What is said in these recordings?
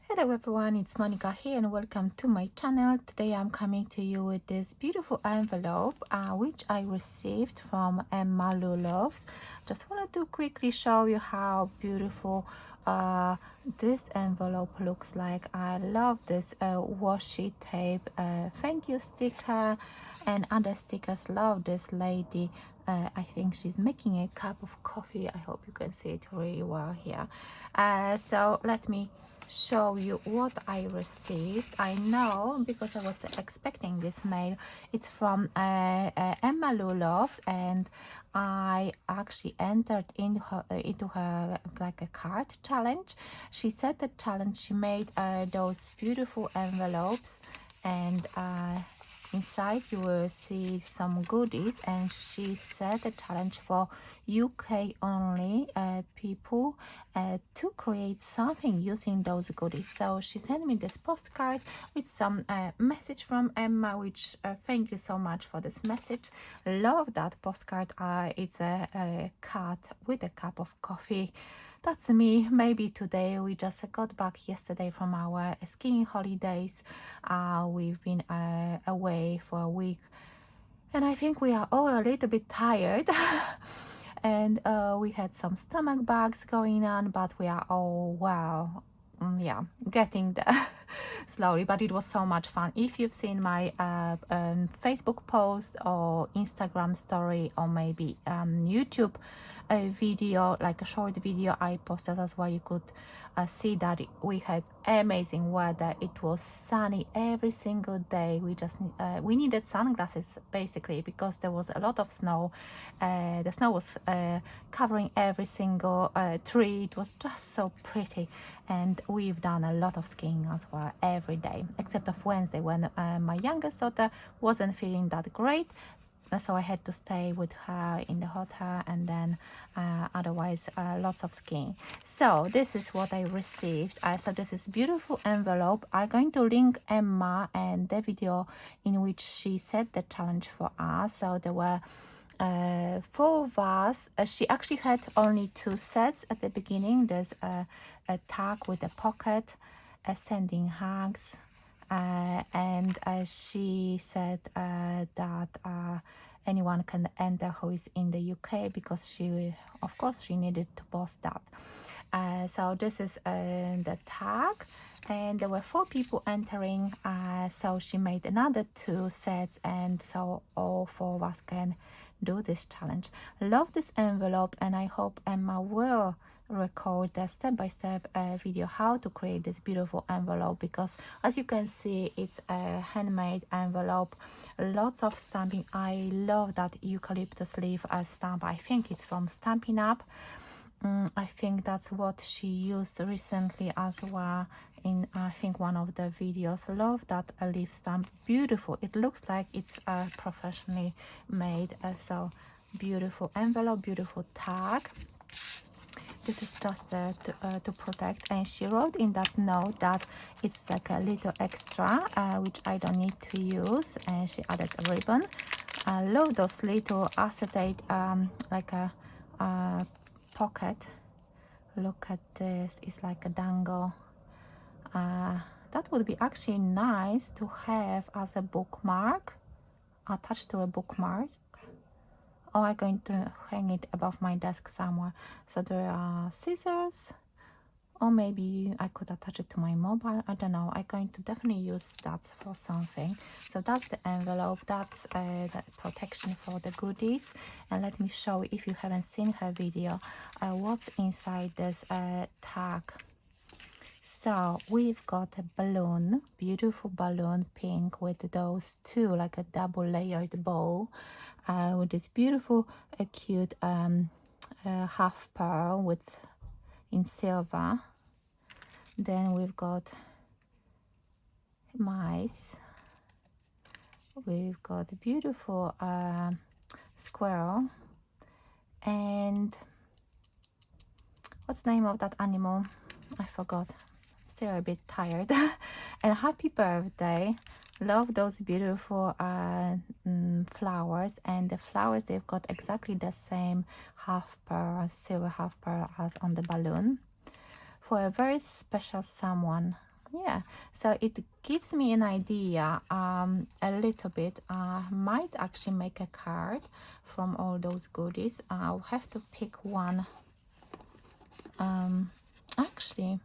Hello everyone, it's Monika here and welcome to my channel. Today I'm coming to you with this beautiful envelope which I received from Emma Loves. Just wanted to quickly show you how beautiful this envelope looks like. I love this washi tape thank you sticker and other stickers. Love this lady. I think she's making a cup of coffee. I hope you can see it really well here. So let me show you what I received. I know because I was expecting this mail. It's from Emma Loves, and I actually entered into her like a card challenge. She said the challenge, she made those beautiful envelopes, and inside you will see some goodies, and she set a challenge for UK only people to create something using those goodies. So she sent me this postcard with some message from Emma, which thank you so much for this message. Love that postcard. It's a cat with a cup of coffee. That's me. Maybe today we just got back yesterday from our skiing holidays. We've been away for a week, and I think we are all a little bit tired. And we had some stomach bugs going on, but we are all well. Yeah, getting there slowly, but it was so much fun. If you've seen my Facebook post or Instagram story, or maybe YouTube a video, like a short video I posted as well, you could see that we had amazing weather. It was sunny every single day. We needed sunglasses basically because there was a lot of snow. The snow was covering every single tree. It was just so pretty, and we've done a lot of skiing as well every day except of Wednesday when my youngest daughter wasn't feeling that great, so I had to stay with her in the hotel, and then otherwise lots of skiing. So this is what I received. So this is beautiful envelope. I'm going to link Emma and the video in which she set the challenge for us. So there were four of us. She actually had only two sets at the beginning. There's a tag with a pocket, sending hugs, and she said that anyone can enter who is in the UK, because she, of course, she needed to post that. So this is the tag, and there were four people entering, so she made another two sets, and so all four of us can do this challenge. Love this envelope, and I hope Emma will record the step-by-step video how to create this beautiful envelope, because as you can see, it's a handmade envelope, lots of stamping. I love that eucalyptus leaf stamp. I think it's from Stampin' Up. I think that's what she used recently as well in, I think, one of the videos. Love that leaf stamp. Beautiful. It looks like it's professionally made. So beautiful envelope, beautiful tag. This is just to protect, and she wrote in that note that it's like a little extra which I don't need to use, and she added a ribbon. I love those little acetate like a pocket. Look at this, it's like a dangle. That would be actually nice to have as a bookmark, attached to a bookmark. Or I'm going to hang it above my desk somewhere. So there are scissors, or maybe I could attach it to my mobile. I don't know. I'm going to definitely use that for something. So that's the envelope. That's the protection for the goodies. And let me show you, if you haven't seen her video, what's inside this tag. So we've got a balloon, beautiful balloon, pink, with those two, like a double layered bow, with this beautiful cute half pearl with in silver. Then we've got mice. We've got a beautiful squirrel. And what's the name of that animal? I forgot. Still a bit tired. And happy birthday. Love those beautiful flowers, and the flowers, they've got exactly the same half pearl, silver half pearl as on the balloon. For a very special someone. yeah, so it gives me an idea a little bit. Might actually make a card from all those goodies. I'll have to pick one. Actually,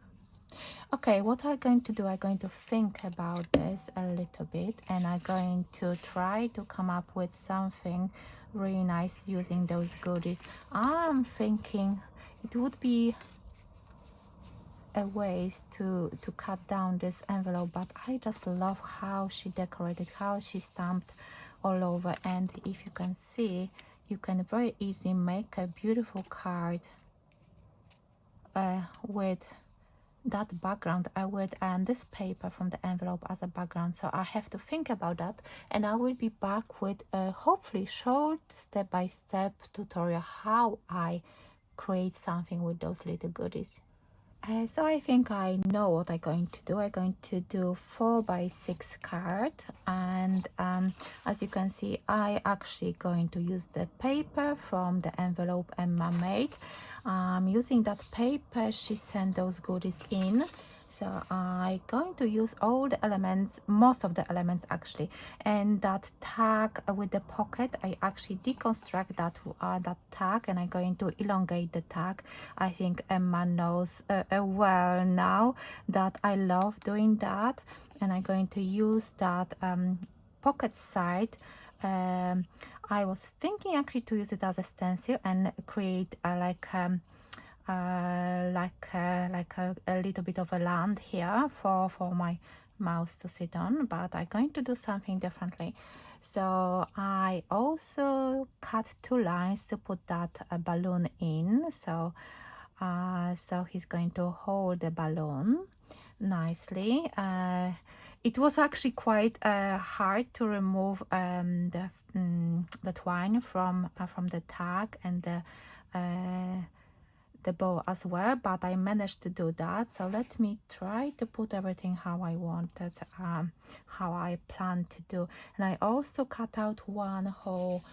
okay, what I'm going to do, I'm going to think about this a little bit, and I'm going to try to come up with something really nice using those goodies. I'm thinking it would be a ways to cut down this envelope, but I just love how she decorated, how she stamped all over. And if you can see, you can very easily make a beautiful card with that background, with and this paper from the envelope as a background. So I have to think about that, and I will be back with a hopefully short step-by-step tutorial how I create something with those little goodies. So I think I know what I'm going to do. I'm going to do 4x6 card, and as you can see, I actually going to use the paper from the envelope Emma made. Using that paper, she sent those goodies in. So I'm going to use all the elements, most of the elements actually, and that tag with the pocket, I actually deconstruct that tag, and I'm going to elongate the tag. I think Emma knows well now that I love doing that, and I'm going to use that pocket side. I was thinking actually to use it as a stencil and create a little bit of a land here for my mouse to sit on, but I'm going to do something differently. So I also cut 2 lines to put that balloon in. So so he's going to hold the balloon nicely. It was actually quite hard to remove the twine from the tag and the bow as well, but I managed to do that. So let me try to put everything how I wanted, how I planned to do. And I also cut out one whole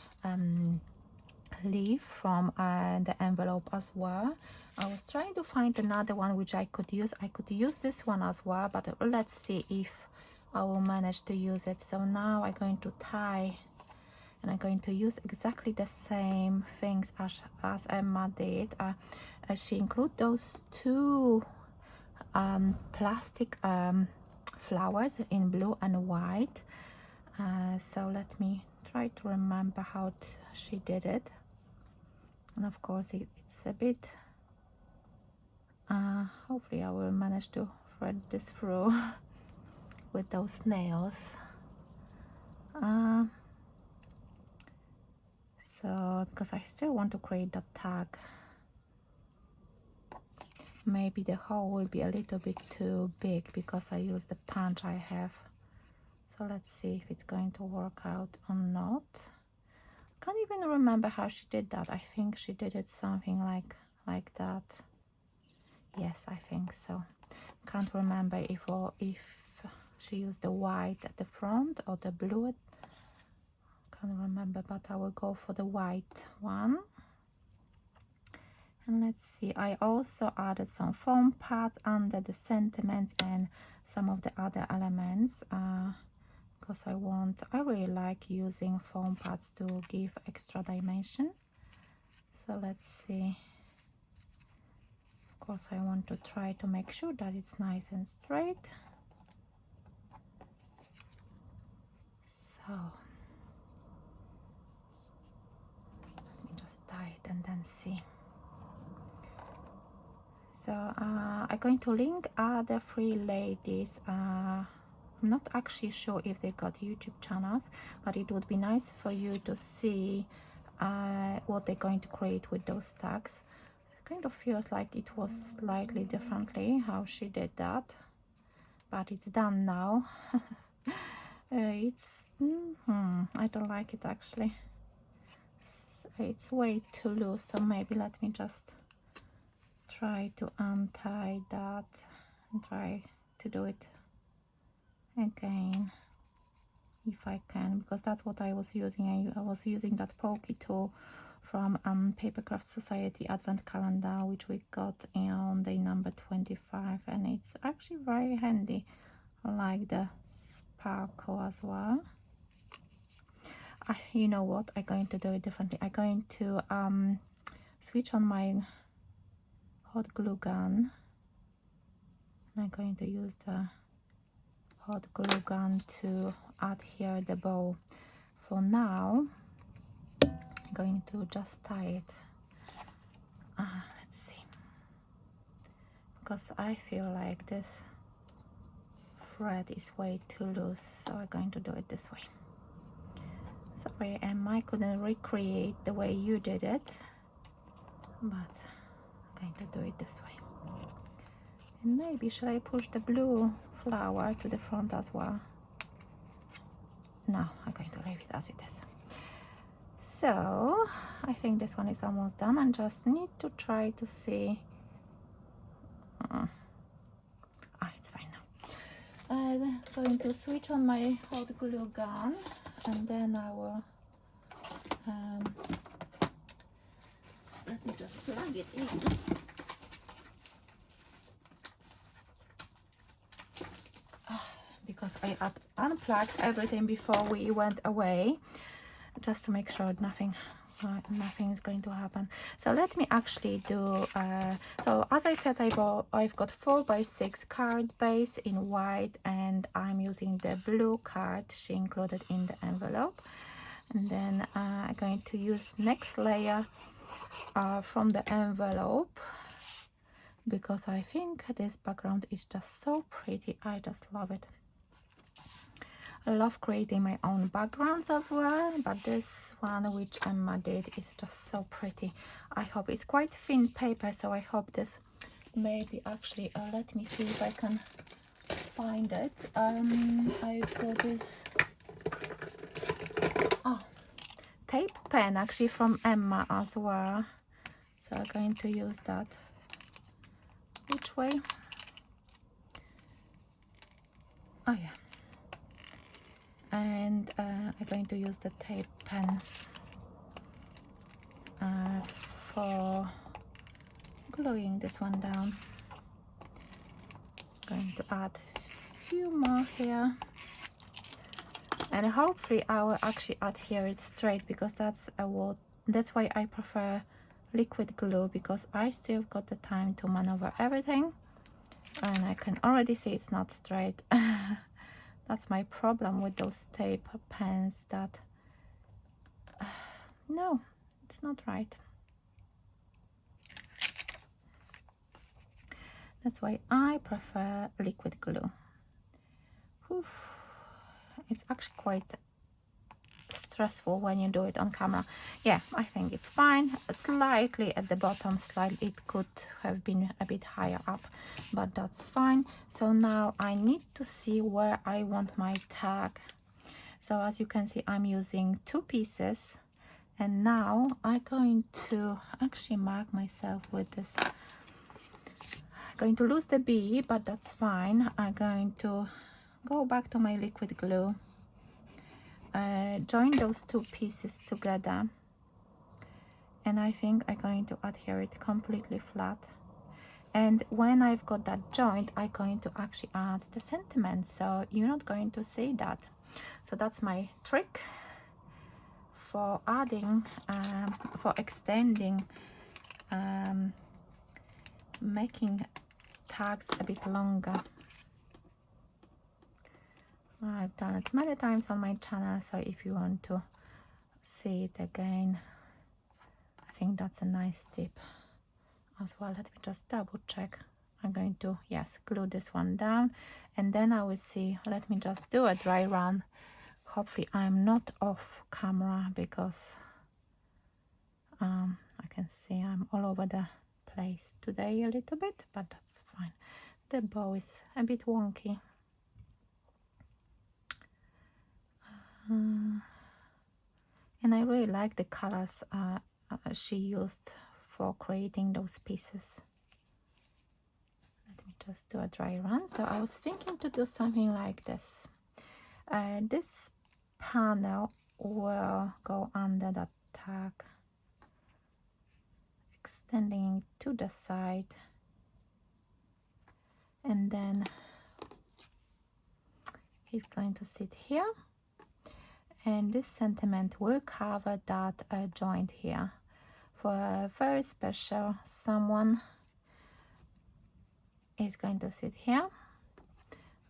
leaf from the envelope as well. I was trying to find another one which I could use. I could use this one as well, but let's see if I will manage to use it. So now I'm going to tie, and I'm going to use exactly the same things as Emma did. She included those 2 plastic flowers in blue and white. So let me try to remember how she did it. And of course it's a bit hopefully I will manage to thread this through with those nails. So because I still want to create that tag, maybe the hole will be a little bit too big because I use the punch I have. So let's see if it's going to work out or not. Can't even remember how she did that. I think she did it something like that. Yes, I think so. Can't remember if she used the white at the front or the blue. Can't remember, but I will go for the white one. And let's see, I also added some foam pads under the sentiments and some of the other elements because I really like using foam pads to give extra dimension. So let's see. Of course, I want to try to make sure that it's nice and straight. So let me just tie it and then see. So I'm going to link the 3 ladies. I'm not actually sure if they got YouTube channels, but it would be nice for you to see what they're going to create with those tags. It kind of feels like it was slightly differently how she did that, but it's done now. I don't like it actually. It's way too loose, so maybe let me just try to untie that and try to do it again if I can, because that's what I was using. I was using that pokey tool from Papercraft Society Advent Calendar, which we got on day number number 25, and it's actually very handy. I like the sparkle as well. You know what, I'm going to do it differently. I'm going to switch on my hot glue gun. I'm going to use the hot glue gun to adhere the bow. For now, I'm going to just tie it. Let's see, because I feel like this thread is way too loose, so I'm going to do it this way. Sorry, Emma, I couldn't recreate the way you did it, but I'm going to do it this way. And maybe should I push the blue flower to the front as well? No, I'm going to leave it as it is. So I think this one is almost done. I just need to try to see. It's fine now. I'm going to switch on my hot glue gun, and then I will let me just plug it in. Because I unplugged everything before we went away, just to make sure nothing is going to happen. So let me actually do, so as I said, I've got 4x6 card base in white, and I'm using the blue card she included in the envelope. And then I'm going to use next layer from the envelope, because I think this background is just so pretty. I just love it. I love creating my own backgrounds as well, but this one which Emma did is just so pretty. I hope it's quite thin paper, so I hope this maybe actually, let me see if I can find it. I've got this tape pen actually from Emma as well, so I'm going to use that. Which way? Oh yeah. And I'm going to use the tape pen for gluing this one down. Going to add a few more here, and hopefully I will actually adhere it straight, because that's why I prefer liquid glue, because I still got the time to maneuver everything, and I can already see it's not straight. That's my problem with those tape pens, that no, it's not right. That's why I prefer liquid glue. Oof. It's actually quite stressful when you do it on camera. Yeah, I think it's fine. Slightly at the bottom, slightly, it could have been a bit higher up, but that's fine. So now I need to see where I want my tag. So as you can see, I'm using 2 pieces, and now I'm going to actually mark myself with this. I'm going to lose the B, but that's fine. I'm going to go back to my liquid glue, join those 2 pieces together, and I think I'm going to adhere it completely flat. And when I've got that joint, I'm going to actually add the sentiment, so you're not going to see that. So that's my trick for adding, for extending, making tags a bit longer. I've done it many times on my channel, so if you want to see it again, I think that's a nice tip as well. Let me just double check. I'm going to, yes, glue this one down, and then I will see. Let me just do a dry run. Hopefully I'm not off camera, because I can see I'm all over the place today a little bit, but that's fine. The bow is a bit wonky. And I really like the colors she used for creating those pieces. Let me just do a dry run. So I was thinking to do something like this. This panel will go under that tag, extending to the side, and then he's going to sit here, and this sentiment will cover that joint here. For a very special someone is going to sit here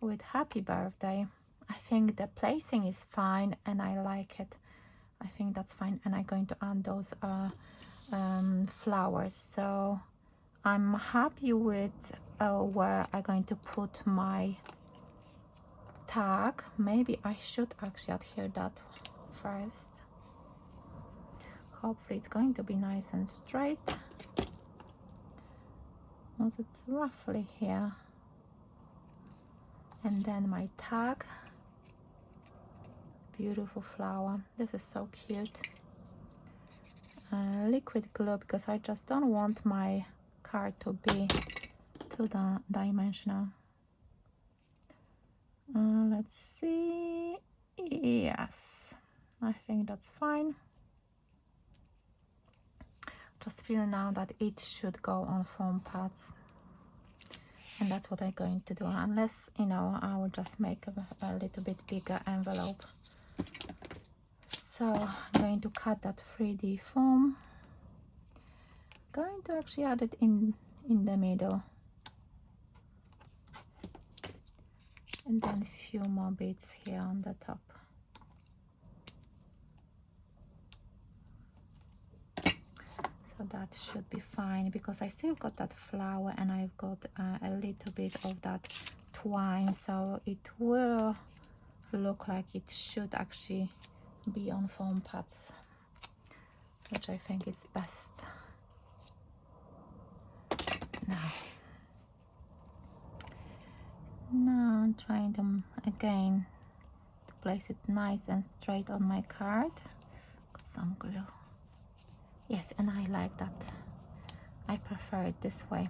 with happy birthday. I think the placing is fine and I like it. I think that's fine, and I'm going to add those flowers. So I'm happy with where I'm going to put my tag. Maybe I should actually adhere that first. Hopefully it's going to be nice and straight, as it's roughly here. And then my tag, beautiful flower. This is so cute. Liquid glue, because I just don't want my card to be too dimensional. Let's see. Yes, I think that's fine. Just feel now that it should go on foam pads, and that's what I'm going to do, unless, you know, I will just make a little bit bigger envelope. So I'm going to cut that 3D foam, going to actually add it in the middle, and then a few more bits here on the top. So that should be fine, because I still got that flower and I've got a little bit of that twine, so it will look like it should actually be on foam pads, which I think is best. Now I'm trying to again to place it nice and straight on my card. Got some glue. Yes, and I like that. I prefer it this way.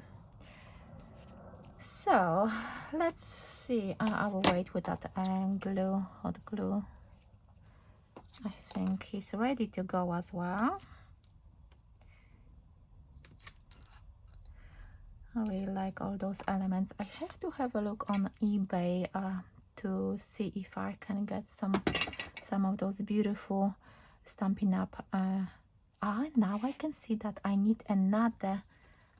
So let's see. I will wait with that glue, hot glue. I think he's ready to go as well. I really like all those elements. I have to have a look on eBay to see if I can get some of those beautiful Stampin' Up. Now I can see that I need another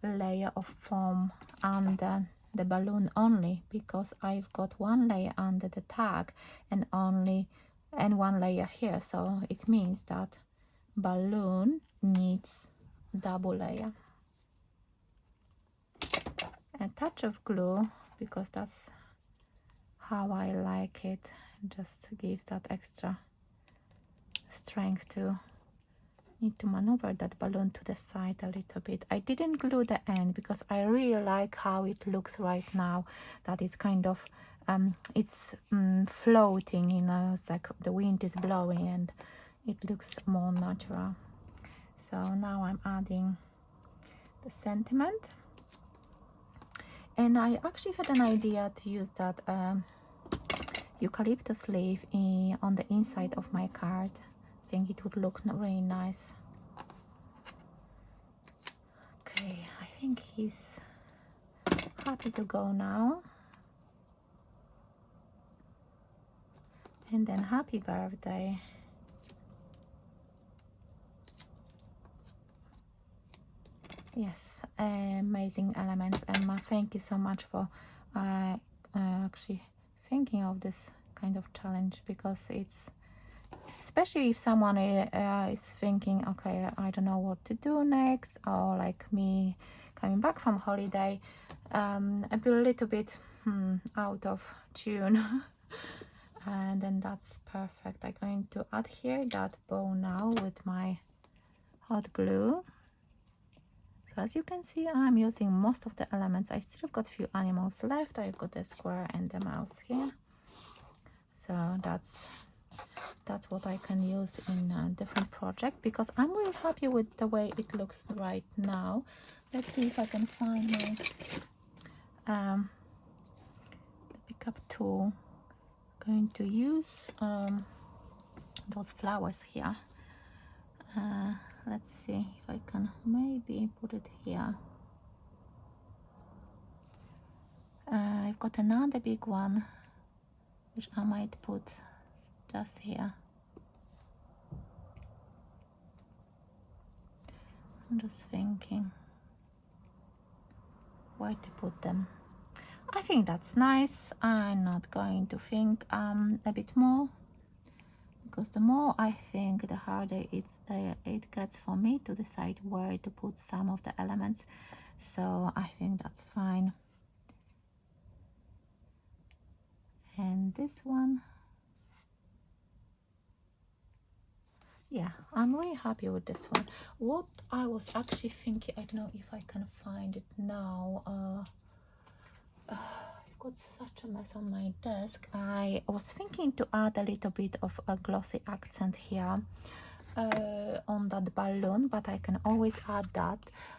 layer of foam under the balloon only, because I've got one layer under the tag and one layer here, so it means that balloon needs double layer. A touch of glue, because that's how I like it. Just gives that extra strength to need to maneuver that balloon to the side a little bit. I didn't glue the end because I really like how it looks right now, that it's kind of it's floating, you know, it's like the wind is blowing and it looks more natural. So now I'm adding the sentiment. And I actually had an idea to use that eucalyptus leaf on the inside of my card. I think it would look really nice. Okay, I think he's happy to go now. And then happy birthday. Yes, amazing elements, Emma. Thank you so much for actually thinking of this kind of challenge, because it's, especially if someone is thinking, okay, I don't know what to do next, or like me coming back from holiday, a little bit out of tune. And then that's perfect. I'm going to adhere that bow now with my hot glue. So as you can see, I'm using most of the elements. I still got a few animals left. I've got the square and the mouse here. So that's what I can use in a different project, because I'm really happy with the way it looks right now. Let's see if I can find my the pickup tool. I'm going to use those flowers here. Let's see if I can maybe put it here. I've got another big one which I might put just here. I'm just thinking where to put them. I think that's nice. I'm not going to think a bit more, because the more I think, the harder it gets for me to decide where to put some of the elements. So I think that's fine. And this one, yeah, I'm really happy with this one. What I was actually thinking, I don't know if I can find it now. I've got such a mess on my desk. I was thinking to add a little bit of a glossy accent here on that balloon, but I can always add that.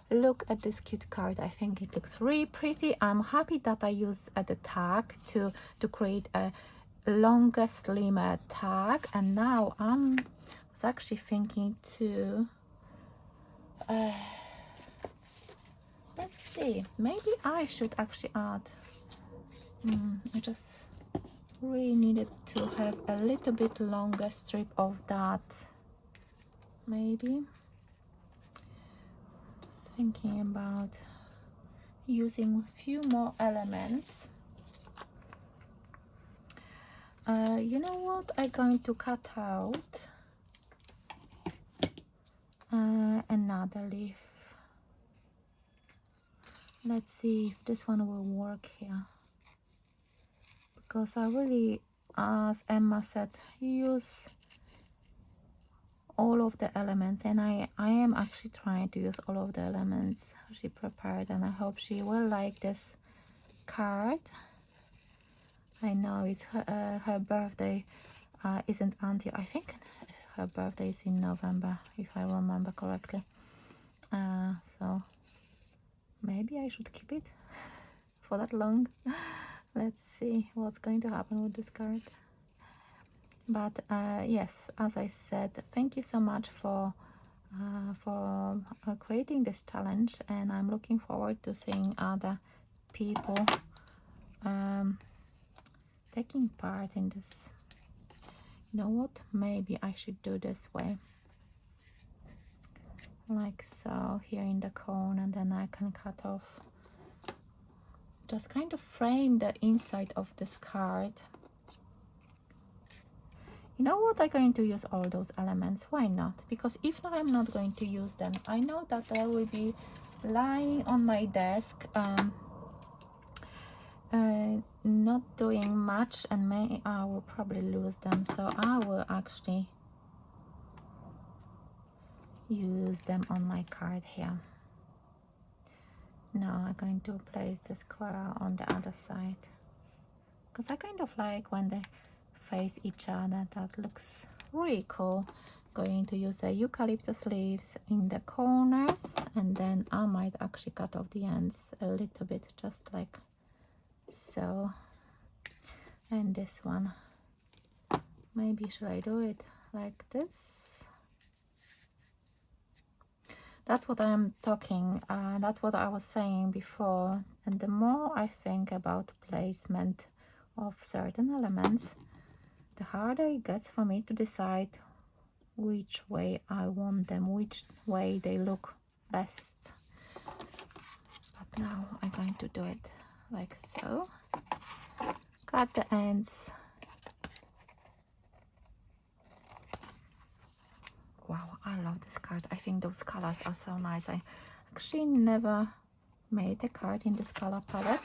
Look at this cute card. I think it looks really pretty. I'm happy that I use the tag to create a longer, slimmer tag. And now I was actually thinking to let's see, maybe I should actually add I just really needed to have a little bit longer strip of that. Maybe just thinking about using a few more elements. You know what, I'm going to cut out another leaf. Let's see if this one will work here, because I really, as Emma said, use all of the elements, and I am actually trying to use all of the elements she prepared, and I hope she will like this card. I know it's her birthday isn't until, I think her birthday is in November, if I remember correctly, so maybe I should keep it for that long. Let's see what's going to happen with this card. But yes, as I said, thank you so much for creating this challenge, and I'm looking forward to seeing other people taking part in this. You know what, maybe I should do this way, like so, here in the cone, and then I can cut off, just kind of frame the inside of this card. You know what, I'm going to use all those elements. Why not? Because if I'm not going to use them, I know that they will be lying on my desk, not doing much, and I will probably lose them. So I will actually use them on my card here. Now I'm going to place the square on the other side, because I kind of like when they face each other. That looks really cool. Going to use the eucalyptus leaves in the corners, and then I might actually cut off the ends a little bit, just like so. And this one, maybe should I do it like this? That's what I'm talking, that's what I was saying before. And the more I think about placement of certain elements, the harder it gets for me to decide which way I want them, which way they look best. But now I'm going to do it like so. Cut the ends. Wow, I love this card. I think those colors are so nice. I actually never made a card in this color palette,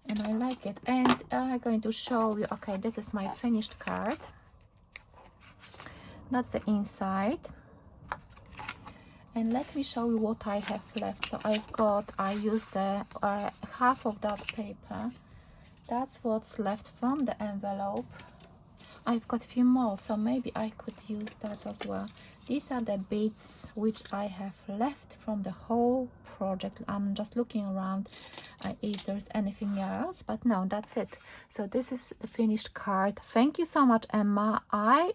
and I like it. And I'm going to show you, okay, this is my finished card. That's the inside. And let me show you what I have left. So I used the half of that paper. That's what's left from the envelope. I've got a few more, so maybe I could use that as well. These are the bits which I have left from the whole project. I'm just looking around if there's anything else, but no, that's it. So this is the finished card. Thank you so much, Emma. I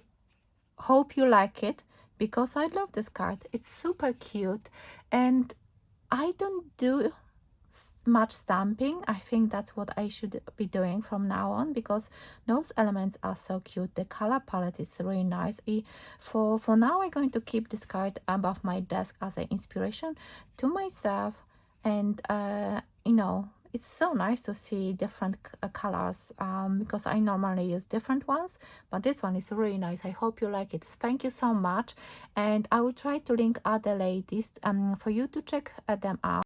hope you like it, because I love this card. It's super cute, and I don't do much stamping. I think that's what I should be doing from now on, because those elements are so cute. The color palette is really nice. For now, I'm going to keep this card above my desk as an inspiration to myself. And you know, it's so nice to see different colors, because I normally use different ones, but this one is really nice. I hope you like it. Thank you so much, and I will try to link other ladies for you to check them out.